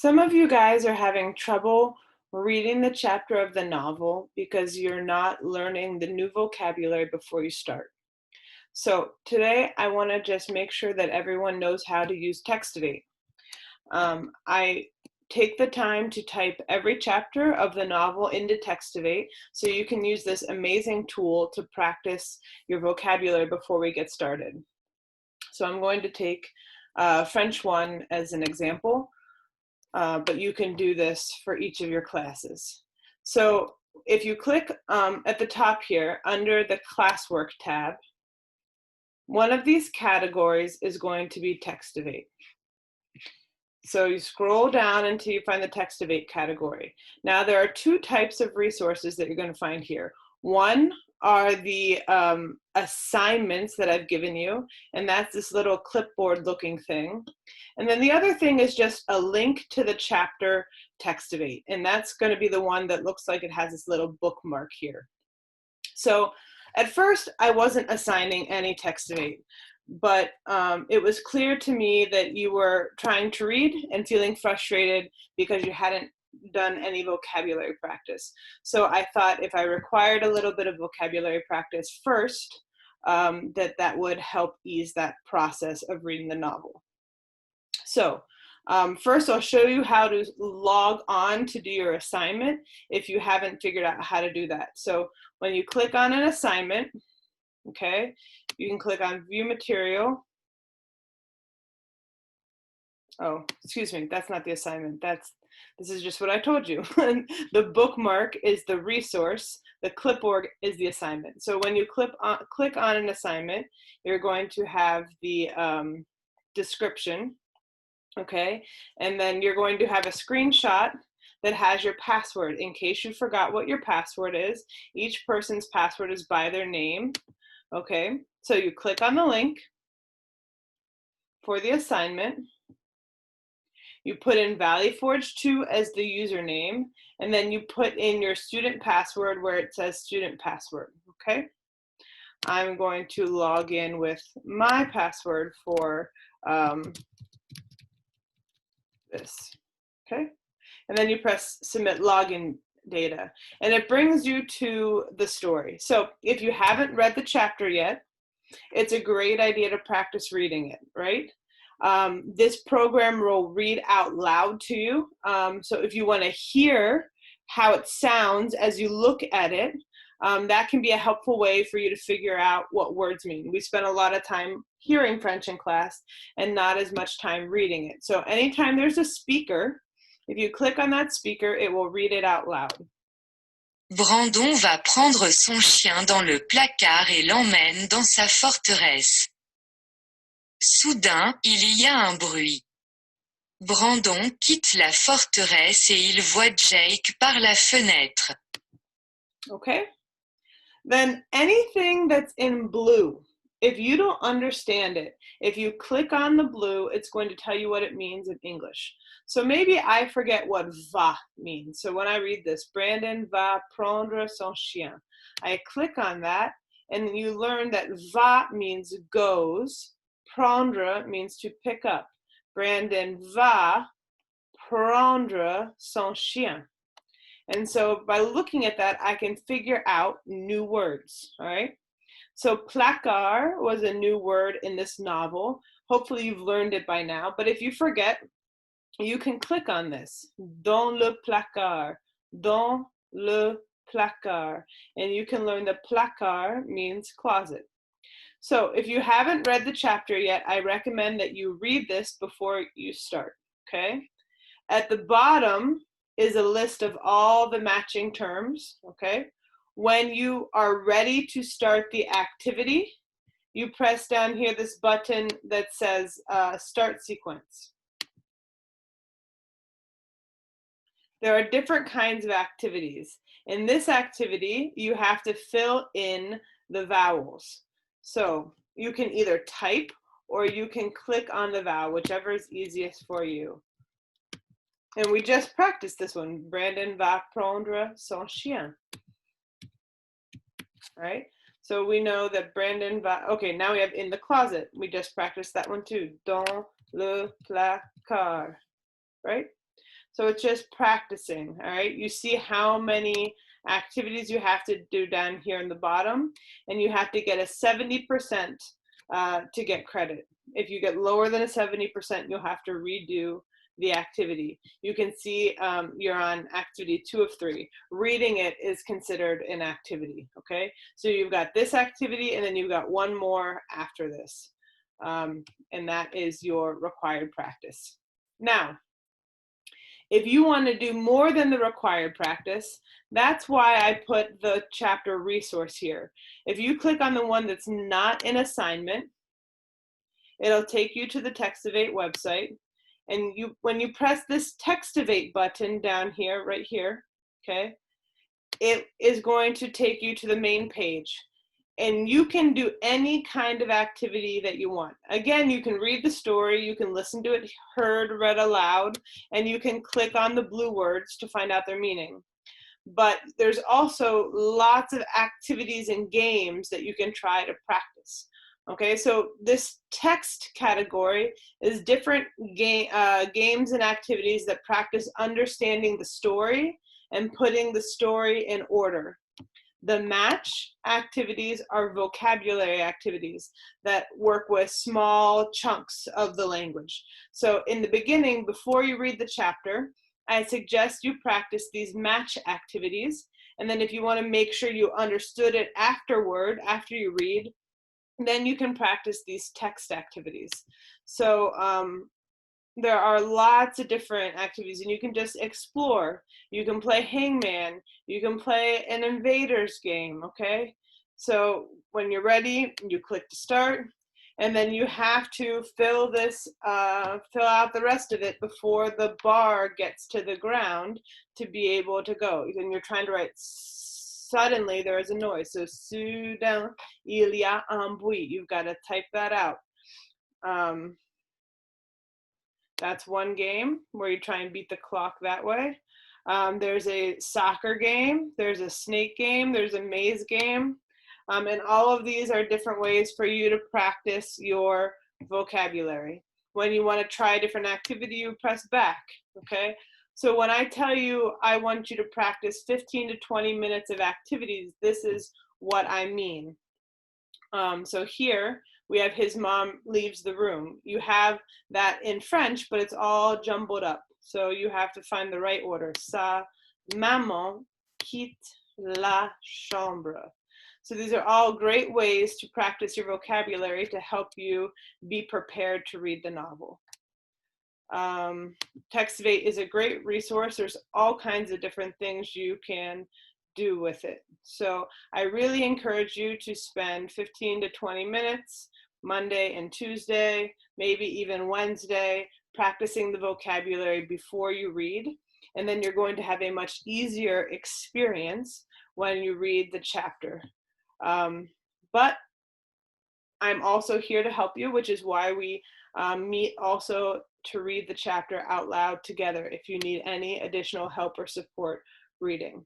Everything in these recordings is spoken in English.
Some of you guys are having trouble reading the chapter of the novel because you're not learning the new vocabulary before you start. So today I want to just make sure that everyone knows how to use Textivate. I take the time to type every chapter of the novel into Textivate so you can use this amazing tool to practice your vocabulary before we get started. So I'm going to take French 1 as an example. But you can do this for each of your classes. So if you click at the top here under the classwork tab, one of these categories is going to be Textivate. So you scroll down until you find the Textivate category. Now there are two types of resources that you're going to find here. One are the assignments that I've given you, and that's this little clipboard looking thing. And then the other thing is just a link to the chapter Textivate, and that's going to be the one that looks like it has this little bookmark here. So at first I wasn't assigning any Textivate, but it was clear to me that you were trying to read and feeling frustrated because you hadn't done any vocabulary practice. So I thought if I required a little bit of vocabulary practice first, that would help ease that process of reading the novel. So first I'll show you how to log on to do your assignment if you haven't figured out how to do that. So when you click on an assignment, okay, you can click on view material. Oh, excuse me, that's not the assignment. This is just what I told you. The bookmark is the resource, the clipboard is the assignment. So when you click on an assignment, you're going to have the description, okay? And then you're going to have a screenshot that has your password in case you forgot what your password is. Each person's password is by their name, okay? So you click on the link for the assignment. You put in ValleyForge2 as the username, and then you put in your student password where it says student password, okay? I'm going to log in with my password for this, okay? And then you press submit login data, and it brings you to the story. So if you haven't read the chapter yet, it's a great idea to practice reading it, right? This program will read out loud to you. So if you want to hear how it sounds as you look at it, that can be a helpful way for you to figure out what words mean. We spend a lot of time hearing French in class and not as much time reading it. So anytime there's a speaker, if you click on that speaker, it will read it out loud. Brandon va prendre son chien dans le placard et l'emmène dans sa forteresse. Soudain, il y a un bruit. Brandon quitte la forteresse et il voit Jake par la fenêtre. Okay. Then anything that's in blue, if you don't understand it, if you click on the blue, it's going to tell you what it means in English. So maybe I forget what va means. So when I read this, Brandon va prendre son chien. I click on that, and you learn that va means goes, prendre means to pick up. Brandon va prendre son chien. And so by looking at that, I can figure out new words, all right? So placard was a new word in this novel. Hopefully you've learned it by now, but if you forget, you can click on this, dans le placard, dans le placard, and you can learn that placard means closet. So if you haven't read the chapter yet, I recommend that you read this before you start, okay? At the bottom is a list of all the matching terms, okay? When you are ready to start the activity, you press down here this button that says start sequence. There are different kinds of activities. In this activity, you have to fill in the vowels. So you can either type or you can click on the vowel, whichever is easiest for you. And we just practiced this one. Brandon va prendre son chien. Right? So we know that Brandon va, okay, now we have in the closet. We just practiced that one too. Dans le placard, right? So it's just practicing, all right? You see how many activities you have to do down here in the bottom, and you have to get a 70% to get credit. If you get lower than a 70%, you'll have to redo the activity. You can see you're on activity 2 of 3. Reading it is considered an activity, okay? So you've got this activity, and then you've got one more after this. And that is your required practice. Now, if you want to do more than the required practice, that's why I put the chapter resource here. If you click on the one that's not an assignment, it'll take you to the Textivate website. And when you press this Textivate button down here, right here, okay, it is going to take you to the main page. And you can do any kind of activity that you want. Again, you can read the story, you can listen to it read aloud, and you can click on the blue words to find out their meaning. But there's also lots of activities and games that you can try to practice. Okay, so this text category is different games and activities that practice understanding the story and putting the story in order. The match activities are vocabulary activities that work with small chunks of the language. So in the beginning, before you read the chapter, I suggest you practice these match activities. And then if you want to make sure you understood it afterward, after you read, then you can practice these text activities. So there are lots of different activities, and you can just explore. You can play hangman, you can play an invaders game, okay? So when you're ready, you click to start, and then you have to fill out the rest of it before the bar gets to the ground to be able to go. And you're trying to write suddenly there is a noise. So soudain il y a un bruit. You've got to type that out. That's one game where you try and beat the clock that way. There's a soccer game, there's a snake game, there's a maze game. And all of these are different ways for you to practice your vocabulary. When you want to try a different activity, you press back, okay? So when I tell you I want you to practice 15 to 20 minutes of activities, this is what I mean. So here we have his mom leaves the room. You have that in French, but it's all jumbled up. So you have to find the right order. Sa maman quitte la chambre. So these are all great ways to practice your vocabulary to help you be prepared to read the novel. Textivate is a great resource. There's all kinds of different things you can do with it. So I really encourage you to spend 15 to 20 minutes Monday and Tuesday, maybe even Wednesday, practicing the vocabulary before you read. And then you're going to have a much easier experience when you read the chapter. But I'm also here to help you, which is why we meet also to read the chapter out loud together if you need any additional help or support reading.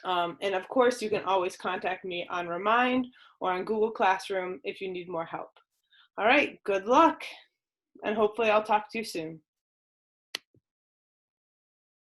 And of course, you can always contact me on Remind or on Google Classroom if you need more help. All right, good luck, and hopefully I'll talk to you soon.